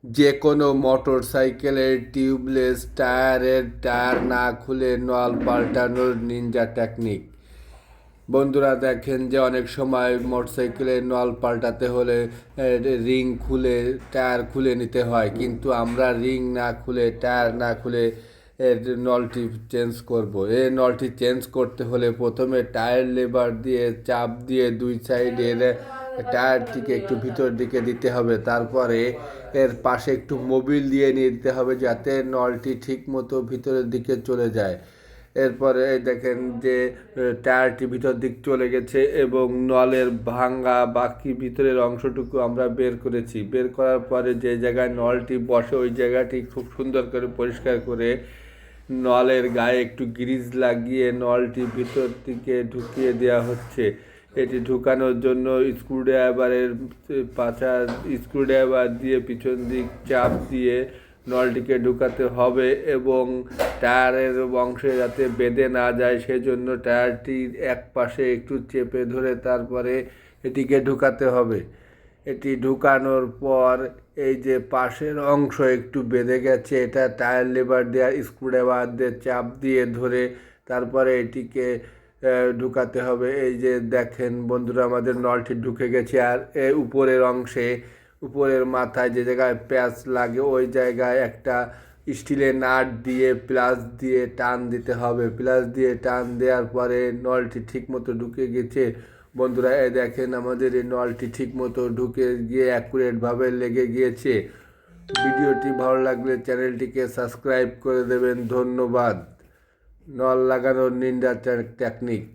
যে কোনো মোটরসাইকেলের টিউবলেস টায়ারের টায়ার না খুলে নল পাল্টানোর নিনজা টেকনিক। বন্ধুরা দেখেন যে অনেক সময় মোটরসাইকেলের নল পাল্টাতে হলে রিং খুলে টায়ার খুলে নিতে হয়, কিন্তু আমরা রিং না খুলে টায়ার না খুলে নলটি চেঞ্জ করব। এই নলটি চেঞ্জ করতে হলে প্রথমে টায়ার লেবার দিয়ে চাপ দিয়ে দুই সাইডের টায়ারটিকে একটু ভিতর দিকে দিতে হবে। তারপরে এর পাশে একটু মোবিল দিয়ে নিয়ে দিতে হবে যাতে নলটি ঠিক মতো ভিতরের দিকে চলে যায়। এরপরে দেখেন যে টায়ারটি ভিতর দিক চলে গেছে এবং নলের ভাঙা বাকি ভিতরের অংশটুকু আমরা বের করেছি। বের করার পরে যে জায়গায় নলটি বসে ওই জায়গাটি খুব সুন্দর করে পরিষ্কার করে নলের গায়ে একটু গ্রিজ লাগিয়ে নলটি ভিতর দিকে ঢুকিয়ে দেওয়া হচ্ছে। এটি ঢুকানোর জন্য স্ক্রুড্রাইভারের পাছা স্ক্রুড্রাইভার দিয়ে পিছন দিক চাপ দিয়ে নলটিকে ঢুকাতে হবে এবং টায়ারের অংশে যাতে বেঁধে না যায় সেজন্য টায়ারটির এক পাশে একটু চেপে ধরে তারপরে এটিকে ঢুকাতে হবে। এটি ঢুকানোর পর এই যে পাশের অংশ একটু বেঁধে গেছে, এটা টায়ার লেবার দিয়ে স্ক্রুড্রাইভার দিয়ে চাপ দিয়ে ধরে তারপরে এটিকে ঢুকাতে হবে। এই যে দেখেন বন্ধুরা আমাদের নলটি ঢুকে গেছে। আর উপরের অংশে উপরের মাথায় যে জায়গায় প্যাচ লাগে ওই জায়গায় একটা স্টিলের নাট দিয়ে প্লাস দিয়ে টান দিতে হবে। প্লাস দিয়ে টান দেওয়ার পরে নলটি ঠিক মতো ঢুকে গেছে। বন্ধুরা এই দেখেন আমাদের এই নলটি ঠিক মতো ঢুকে গিয়ে অ্যাকুরেটভাবে লেগে গিয়েছে। ভিডিওটি ভালো লাগলে চ্যানেলটিকে সাবস্ক্রাইব করে দেবেন। ধন্যবাদ। নল লাগানোর নিনজা টেকনিক।